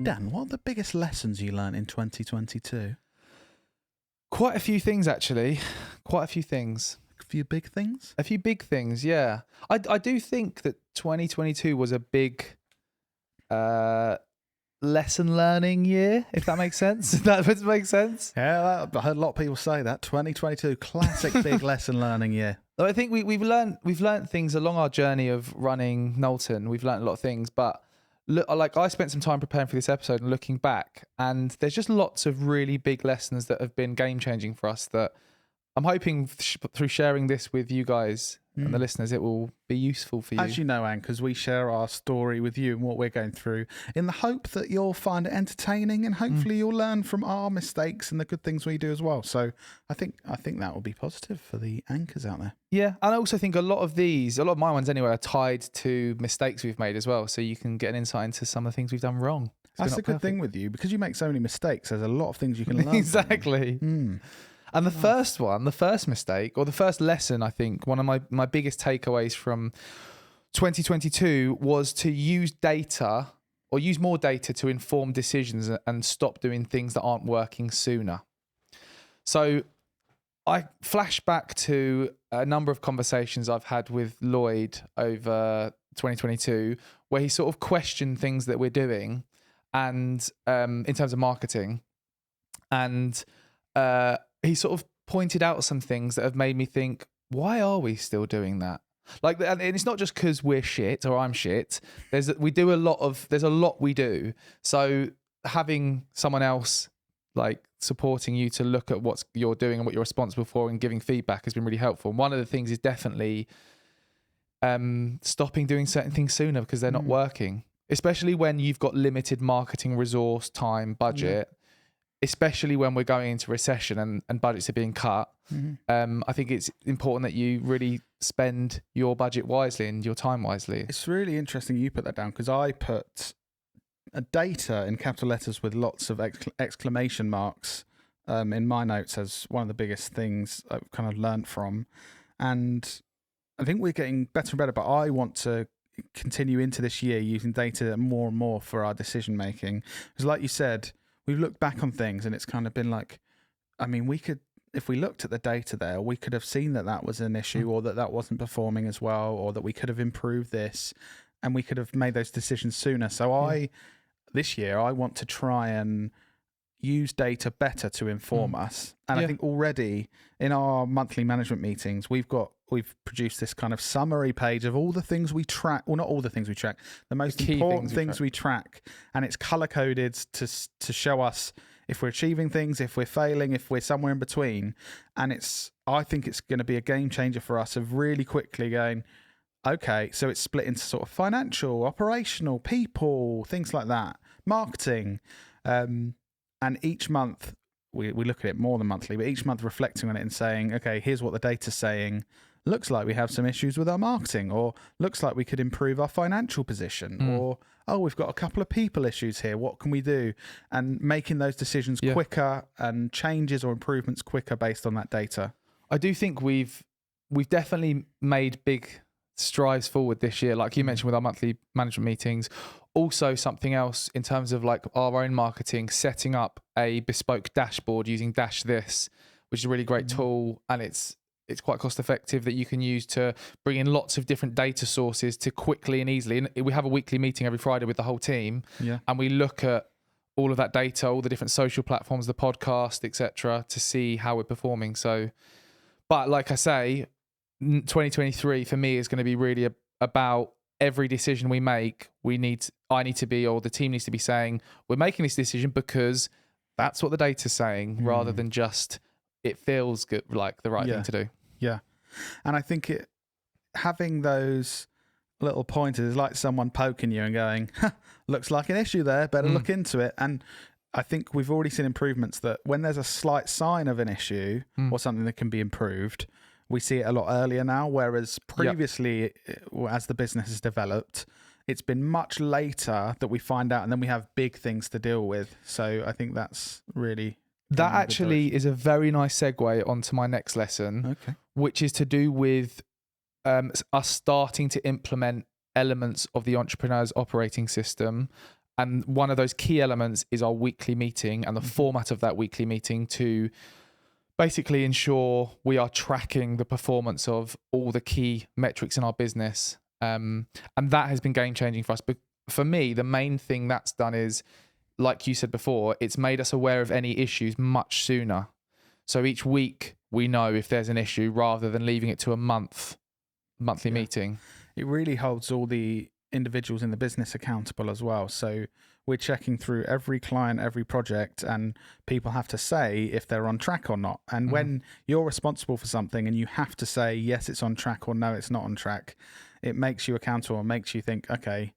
Dan, what are the biggest lessons you learned in 2022? Quite a few things, actually. Quite a few things. A few big things? A few big things, yeah. I do think that 2022 was a big lesson learning year, if that makes sense. That would make sense. Yeah, I heard a lot of people say that. 2022, classic big lesson learning year. I think we've learned things along our journey of running Knowlton. We've learned a lot of things, but look, like I spent some time preparing for this episode and looking back, and there's just lots of really big lessons that have been game changing for us that I'm hoping through sharing this with you guys and the listeners, it will be useful for you. As you know, Anne, because we share our story with you and what we're going through in the hope that you'll find it entertaining and hopefully you'll learn from our mistakes and the good things we do as well. So I think that will be positive for the anchors out there. Yeah, and I also think a lot of my ones anyway, are tied to mistakes we've made as well. So you can get an insight into some of the things we've done wrong. That's the good thing with you, because you make so many mistakes. There's a lot of things you can learn. Exactly. And the first mistake, or the first lesson, I think, one of my biggest takeaways from 2022 was to use data, or use more data to inform decisions and stop doing things that aren't working sooner. So I flash back to a number of conversations I've had with Lloyd over 2022, where he sort of questioned things that we're doing, and in terms of marketing, and he sort of pointed out some things that have made me think, why are we still doing that? Like, and it's not just because we're shit or I'm shit. There's a lot we do. So having someone else like supporting you to look at what you're doing and what you're responsible for and giving feedback has been really helpful. And one of the things is definitely stopping doing certain things sooner because they're not working, especially when you've got limited marketing resource, time, budget. Especially when we're going into recession and budgets are being cut. I think it's important that you really spend your budget wisely and your time wisely. It's really interesting you put that down, because I put a data in capital letters with lots of exclamation marks in my notes as one of the biggest things I've kind of learned from. And I think we're getting better and better, but I want to continue into this year using data more and more for our decision making. Because like you said, we've looked back on things and it's kind of been like, I mean, if we looked at the data there, we could have seen that was an issue, or that wasn't performing as well, or that we could have improved this, and we could have made those decisions sooner. So this year, I want to try and use data better to inform us. And I think already in our monthly management meetings, we've produced this kind of summary page of all the things we track. Well, not all the things we track, the most important things we track. And it's color coded to show us if we're achieving things, if we're failing, if we're somewhere in between. And I think it's going to be a game changer for us of really quickly going, okay, so it's split into sort of financial, operational, people, things like that, marketing. And each month, we look at it more than monthly, but each month reflecting on it and saying, okay, here's what the data's saying. Looks like we have some issues with our marketing, or looks like we could improve our financial position, or, oh, we've got a couple of people issues here. What can we do? And making those decisions quicker and changes or improvements quicker based on that data. I do think we've definitely made big strides forward this year, like you mentioned with our monthly management meetings. Also, something else in terms of like our own marketing, setting up a bespoke dashboard using Dash This, which is a really great tool, and it's quite cost effective, that you can use to bring in lots of different data sources to quickly and easily. And we have a weekly meeting every Friday with the whole team, and we look at all of that data, all the different social platforms, the podcast, etc., to see how we're performing. So, but like I say, 2023 for me is going to be really about every decision we make. I need to be, or the team needs to be saying, we're making this decision because that's what the data's saying, rather than just it feels good, like the right thing to do. Yeah. And I think having those little pointers is like someone poking you and going, looks like an issue there, better look into it. And I think we've already seen improvements that when there's a slight sign of an issue or something that can be improved, we see it a lot earlier now, whereas previously, as the business has developed, it's been much later that we find out, and then we have big things to deal with. So I think that's really... That actually is a very nice segue onto my next lesson, which is to do with us starting to implement elements of the entrepreneur's operating system And one of those key elements is our weekly meeting and the format of that weekly meeting to basically ensure we are tracking the performance of all the key metrics in our business. And that has been game changing for us. But for me, the main thing that's done is, like you said before, it's made us aware of any issues much sooner. So each week we know if there's an issue rather than leaving it to a monthly meeting. It really holds all the individuals in the business accountable as well. So we're checking through every client, every project, and people have to say if they're on track or not. And when you're responsible for something and you have to say, yes, it's on track or no, it's not on track, it makes you accountable and makes you think, okay,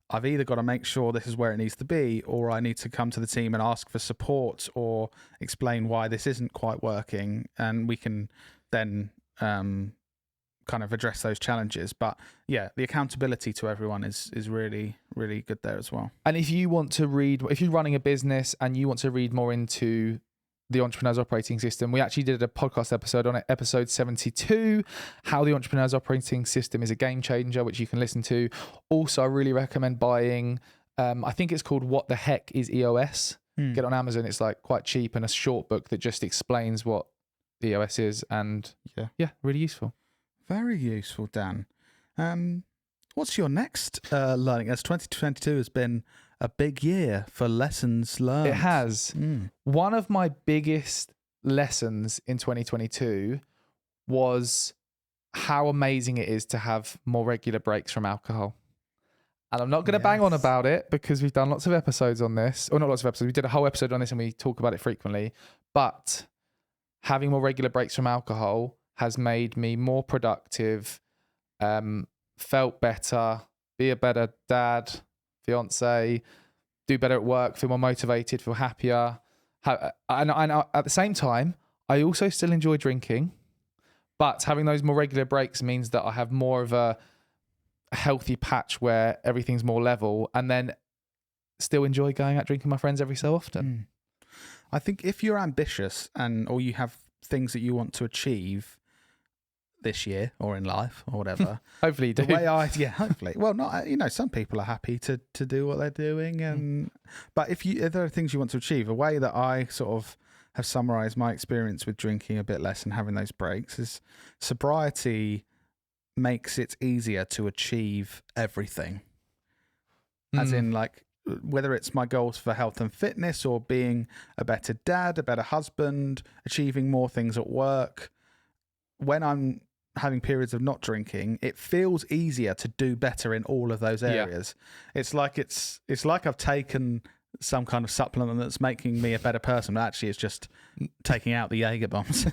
I've either got to make sure this is where it needs to be, or I need to come to the team and ask for support or explain why this isn't quite working. And we can then kind of address those challenges. But yeah, the accountability to everyone is really, really good there as well. And if you want to read, if you're running a business and you want to read more into the Entrepreneur's Operating System, we actually did a podcast episode on it, episode 72, how the Entrepreneur's Operating System is a game changer, which you can listen to. Also, I really recommend buying, I think it's called What the Heck is EOS? Get it on Amazon. It's like quite cheap and a short book that just explains what the EOS is, and yeah, really useful. Very useful, Dan. What's your next learning? As 2022 has been a big year for lessons learned. It has. One of my biggest lessons in 2022 was how amazing it is to have more regular breaks from alcohol. And I'm not going to bang on about it because we've done lots of episodes on this. Or not lots of episodes. We did a whole episode on this and we talk about it frequently. But having more regular breaks from alcohol has made me more productive, felt better, be a better dad, fiance, do better at work, feel more motivated, feel happier. And at the same time, I also still enjoy drinking, but having those more regular breaks means that I have more of a healthy patch where everything's more level, and then still enjoy going out drinking with my friends every so often. I think if you're ambitious or you have things that you want to achieve this year or in life or whatever, hopefully you do. Hopefully. Well, not, some people are happy to do what they're doing, and but if there are things you want to achieve, a way that I sort of have summarized my experience with drinking a bit less and having those breaks is sobriety makes it easier to achieve everything. As in, like, whether it's my goals for health and fitness or being a better dad, a better husband, achieving more things at work. When I'm having periods of not drinking, it feels easier to do better in all of those areas. It's like I've taken some kind of supplement that's making me a better person, but actually it's just taking out the Jaeger bombs.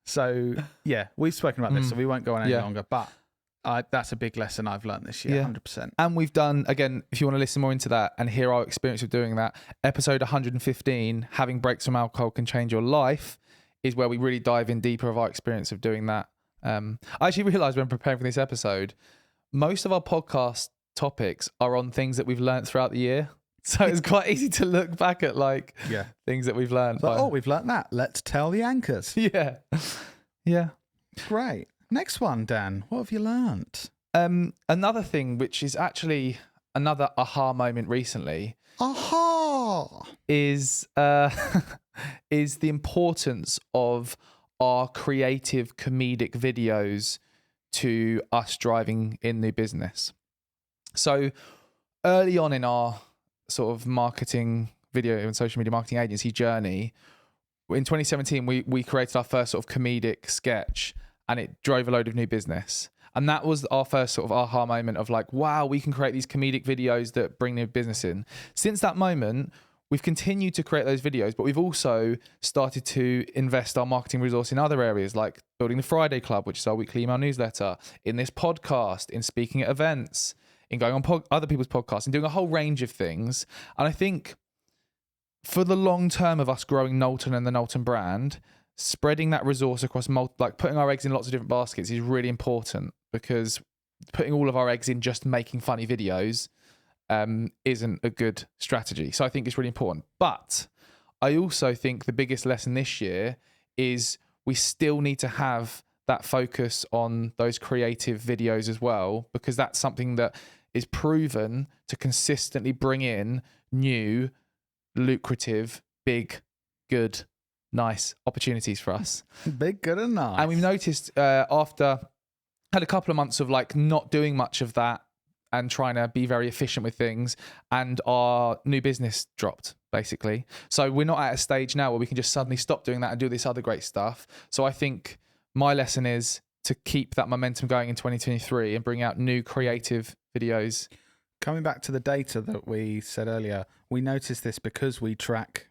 So yeah, we've spoken about this, so we won't go on any longer, but that's a big lesson I've learned this year, 100%. And we've done, again, if you want to listen more into that and hear our experience of doing that, episode 115, having breaks from alcohol can change your life, is where we really dive in deeper of our experience of doing that. I actually realised when preparing for this episode, most of our podcast topics are on things that we've learned throughout the year. So it's quite easy to look back at things that we've learned. We've learned that. Let's tell the anchors. Yeah. Great. Next one, Dan. What have you learned? Another thing, which is actually another aha moment recently. Aha! Is the importance of our creative comedic videos to us driving in the business. So early on in our sort of marketing video and social media marketing agency journey, in 2017, we created our first sort of comedic sketch, and it drove a load of new business. And that was our first sort of aha moment of like, wow, we can create these comedic videos that bring new business in. Since that moment, we've continued to create those videos, but we've also started to invest our marketing resource in other areas, like building the Friday Club, which is our weekly email newsletter, in this podcast, in speaking at events, in going on other people's podcasts, and doing a whole range of things. And I think for the long term of us growing Knowlton and the Knowlton brand, spreading that resource across putting our eggs in lots of different baskets is really important, because putting all of our eggs in just making funny videos isn't a good strategy. So I think it's really important. But I also think the biggest lesson this year is we still need to have that focus on those creative videos as well, because that's something that is proven to consistently bring in new, lucrative, big, good, nice opportunities for us. Big, good, and nice. And we've noticed after had a couple of months of like not doing much of that and trying to be very efficient with things, and our new business dropped basically. So we're not at a stage now where we can just suddenly stop doing that and do this other great stuff. So I think my lesson is to keep that momentum going in 2023 and bring out new creative videos. Coming back to the data that we said earlier, we noticed this because we track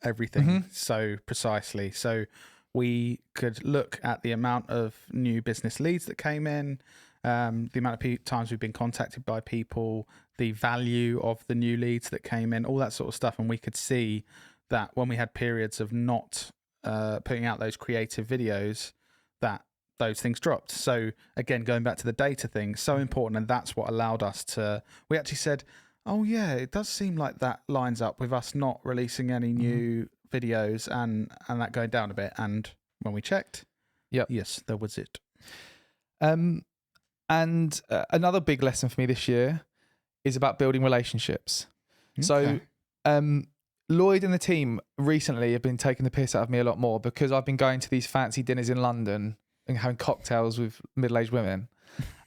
everything so precisely. So we could look at the amount of new business leads that came in, the amount of times we've been contacted by people, the value of the new leads that came in, all that sort of stuff. And we could see that when we had periods of not putting out those creative videos, that those things dropped. So again, going back to the data thing, so important. And that's what allowed us to, we actually said, oh yeah, it does seem like that lines up with us not releasing any new videos and that going down a bit. And when we checked, yes, there was it. And another big lesson for me this year is about building relationships. Okay. So Lloyd and the team recently have been taking the piss out of me a lot more because I've been going to these fancy dinners in London and having cocktails with middle-aged women.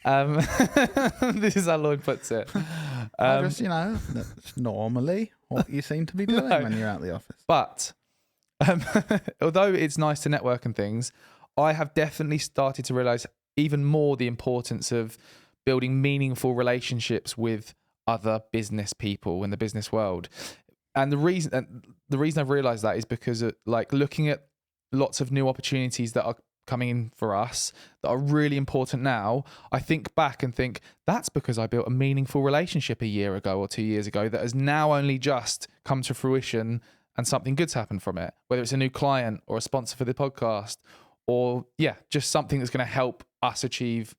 This is how Lloyd puts it. I just, that's normally what you seem to be doing when you're out the office. But although it's nice to network and things, I have definitely started to realise even more the importance of building meaningful relationships with other business people in the business world. And the reason I've realised that is because like looking at lots of new opportunities that are coming in for us that are really important now, I think back and think that's because I built a meaningful relationship a year ago or 2 years ago that has now only just come to fruition and something good's happened from it, whether it's a new client or a sponsor for the podcast or just something that's going to help us achieve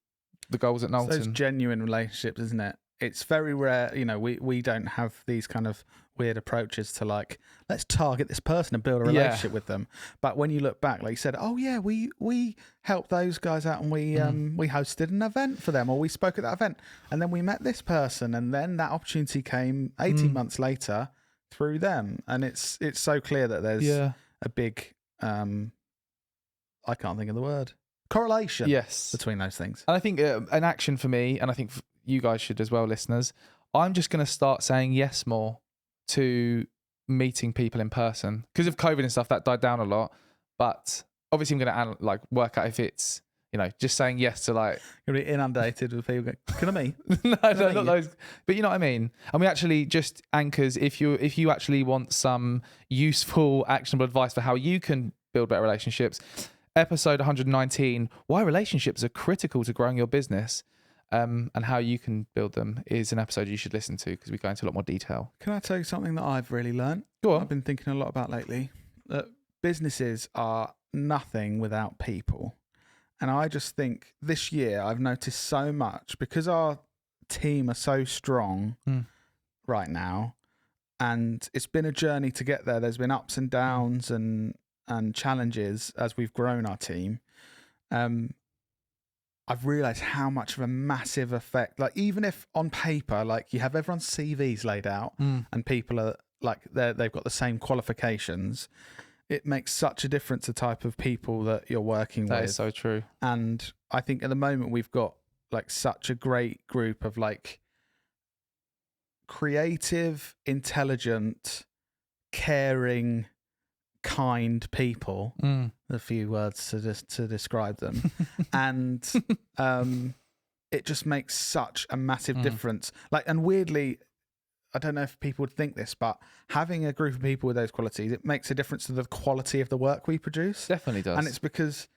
the goals at Knowlton. Those genuine relationships, isn't it? It's very rare, we don't have these kind of weird approaches to like, let's target this person and build a relationship with them. But when you look back, like you said, oh yeah, we helped those guys out and we hosted an event for them, or we spoke at that event and then we met this person and then that opportunity came 18 months later through them. And it's so clear that there's a big, I can't think of the word, correlation between those things. And I think an action for me, and I think you guys should as well, listeners, I'm just going to start saying yes more to meeting people in person. Because of COVID and stuff, that died down a lot. But obviously I'm going to work out if it's, just saying yes to like... You're going to be inundated with people going, can I meet? No, not those. But you know what I mean? And we actually just anchors, if you actually want some useful, actionable advice for how you can build better relationships, episode 119, why relationships are critical to growing your business, and how you can build them, is an episode you should listen to because we go into a lot more detail. Can I tell you something that I've really learned? Go on. I've been thinking a lot about lately. That businesses are nothing without people. And I just think this year I've noticed so much because our team are so strong right now. And it's been a journey to get there. There's been ups and downs and challenges as we've grown our team. I've realised how much of a massive effect, like even if on paper, like you have everyone's CVs laid out and people are like, they've got the same qualifications, it makes such a difference the type of people that you're working with. That is so true. And I think at the moment we've got like such a great group of like creative, intelligent, caring, kind people, a few words to describe them. And it just makes such a massive difference. Like, and weirdly, I don't know if people would think this, but having a group of people with those qualities, it makes a difference to the quality of the work we produce. Definitely does. And it's because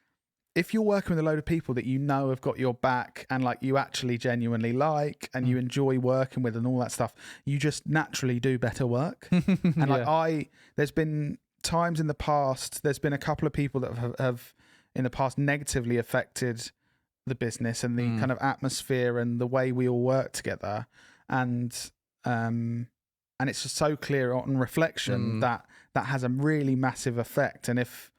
if you're working with a load of people that you know have got your back and like you actually genuinely like and you enjoy working with and all that stuff, you just naturally do better work. And like there's been times in the past, there's been a couple of people that have in the past negatively affected the business and the kind of atmosphere and the way we all work together. And it's just so clear on reflection that has a really massive effect. And if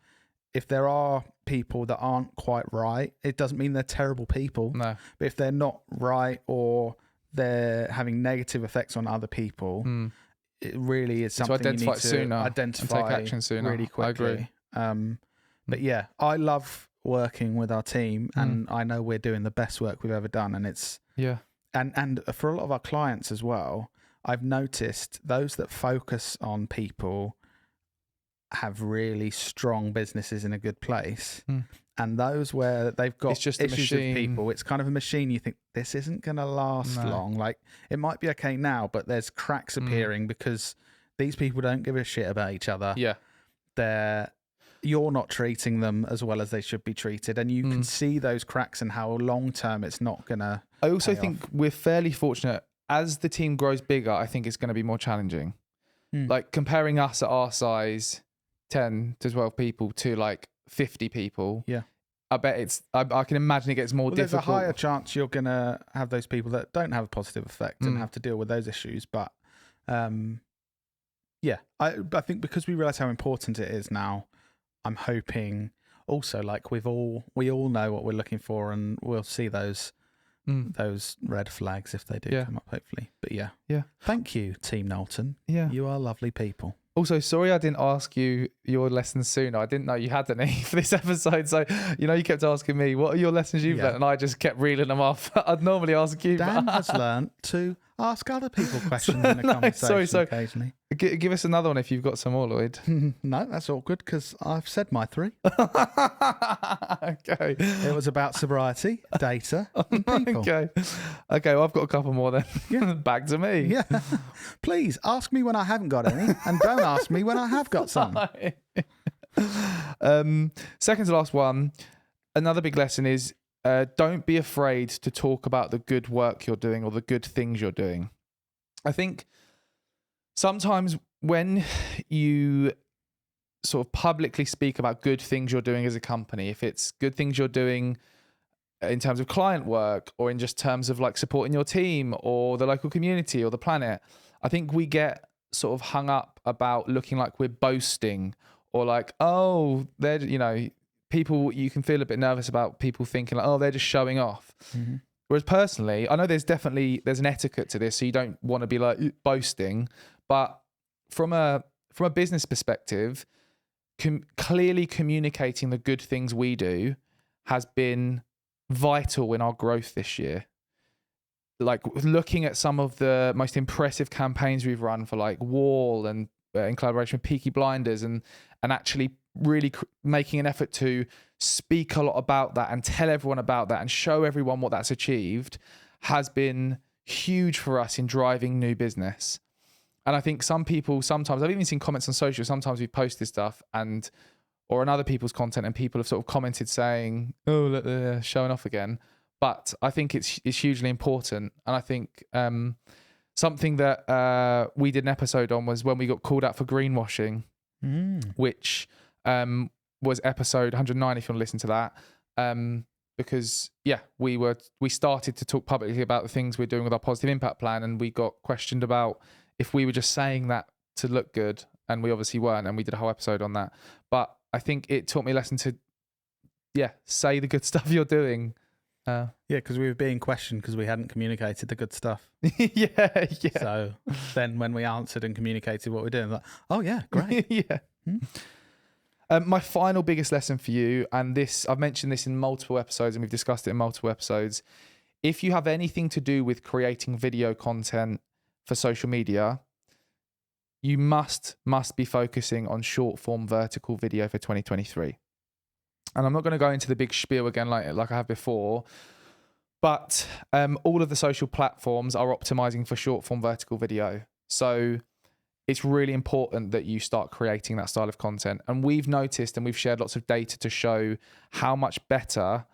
there are people that aren't quite right, it doesn't mean they're terrible people. No. But if they're not right or they're having negative effects on other people, it really is something you need to sooner identify and take action sooner. really quickly. I agree. But yeah, I love working with our team, and I know we're doing the best work we've ever done, and it's and for a lot of our clients as well, I've noticed those that focus on people have really strong businesses in a good place. And those where they've got It's just issues a with machine. people, it's kind of a machine. You think this isn't going to last long. Like, it might be okay now, but there's cracks appearing because these people don't give a shit about each other. Yeah. You're not treating them as well as they should be treated, and you can see those cracks and how long term it's not going to. I also think we're fairly fortunate. As the team grows bigger, I think it's going to be more challenging. Like, comparing us at our size, 10 to 12 people, to like 50 people. Yeah. I bet I can imagine it gets more difficult. There's a higher chance you're going to have those people that don't have a positive effect and have to deal with those issues. But yeah, I think because we realise how important it is now, I'm hoping also, like, we all know what we're looking for, and we'll see those red flags if they do come up, hopefully. But yeah. Thank you, Team Knowlton. Yeah. You are lovely people. Also, sorry I didn't ask you your lessons sooner. I didn't know you had any for this episode. So, you kept asking me, what are your lessons you've learned? And I just kept reeling them off. I'd normally ask you. Dan has learned to ask other people questions in a conversation occasionally. Give us another one if you've got some more, Lloyd. No, that's all good because I've said my 3. Okay. It was about sobriety, data, and people. Okay, well, I've got a couple more then. Yeah. Back to me. Yeah. Please ask me when I haven't got any, and don't ask me when I have got some. Second to last one, another big lesson is don't be afraid to talk about the good work you're doing or the good things you're doing. I think sometimes when you sort of publicly speak about good things you're doing as a company, if it's good things you're doing in terms of client work or in just terms of like supporting your team or the local community or the planet, I think we get sort of hung up about looking like we're boasting or like, oh, they're, people, you can feel a bit nervous about people thinking like, oh, they're just showing off. Whereas personally, I know there's an etiquette to this, so you don't want to be like boasting, but from a business perspective, clearly communicating the good things we do has been vital in our growth this year. Like, looking at some of the most impressive campaigns we've run for like Wall and in collaboration with Peaky Blinders and actually really making an effort to speak a lot about that and tell everyone about that and show everyone what that's achieved has been huge for us in driving new business. And I think some people, sometimes I've even seen comments on social, sometimes we've posted stuff or on other people's content, and people have sort of commented saying, oh, look, they're showing off again. But I think it's hugely important. And I think something that we did an episode on was when we got called out for greenwashing, which was episode 109, if you want to listen to that. Because, we started to talk publicly about the things we're doing with our positive impact plan, and we got questioned about if we were just saying that to look good, and we obviously weren't, and we did a whole episode on that. But I think it taught me a lesson to, say the good stuff you're doing. Because we were being questioned because we hadn't communicated the good stuff. Yeah. So then when we answered and communicated what we're doing, like, oh yeah, great. My final biggest lesson for you, and this, I've mentioned this in multiple episodes and we've discussed it in multiple episodes. If you have anything to do with creating video content for social media, you must be focusing on short form vertical video for 2023. And I'm not going to go into the big spiel again like I have before, but all of the social platforms are optimizing for short form vertical video. So it's really important that you start creating that style of content. And we've noticed, and we've shared lots of data to show how much better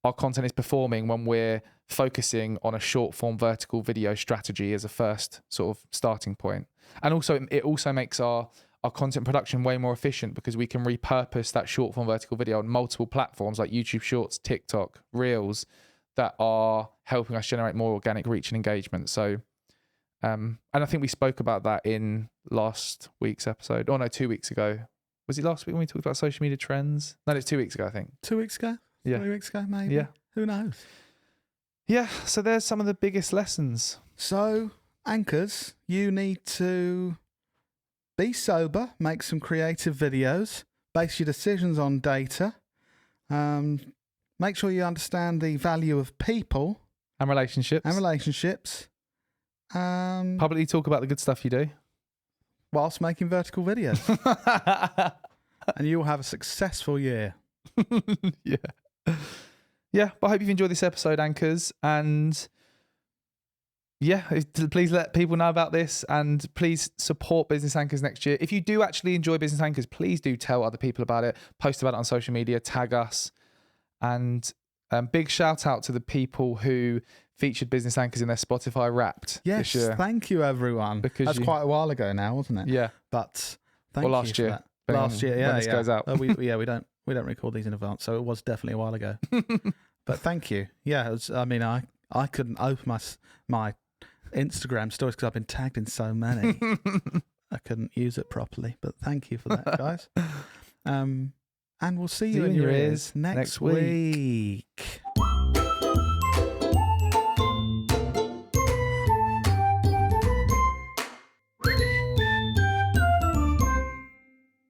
our content is performing when we're focusing on a short form vertical video strategy as a first sort of starting point. And also, it also makes our content production way more efficient because we can repurpose that short form vertical video on multiple platforms like YouTube Shorts, TikTok, Reels, that are helping us generate more organic reach and engagement. So, and I think we spoke about that in last week's episode. Oh no, 2 weeks ago. Was it last week when we talked about social media trends? No, it's 2 weeks ago, I think. 2 weeks ago? Yeah. 3 weeks ago, maybe? Yeah. Who knows? Yeah, so there's some of the biggest lessons. So, anchors, you need to be sober, make some creative videos, base your decisions on data, make sure you understand the value of people And relationships. Publicly talk about the good stuff you do. Whilst making vertical videos. And you will have a successful year. Yeah, but I hope you've enjoyed this episode, anchors. And yeah, please let people know about this, and please support Business Anchors next year. If you do actually enjoy Business Anchors, please do tell other people about it, post about it on social media, tag us. And big shout out to the people who featured Business Anchors in their Spotify Wrapped Yes, this year. thank you, everyone. Because that's quite a while ago now, wasn't it? Yeah. But thank last you year. for that. Last year, yeah. When this goes out. We don't record these in advance, so it was definitely a while ago. But thank you. Yeah, it was, I mean, I couldn't open my Instagram stories because I've been tagged in so many. I couldn't use it properly, but thank you for that, guys. And we'll see you in your ears next week.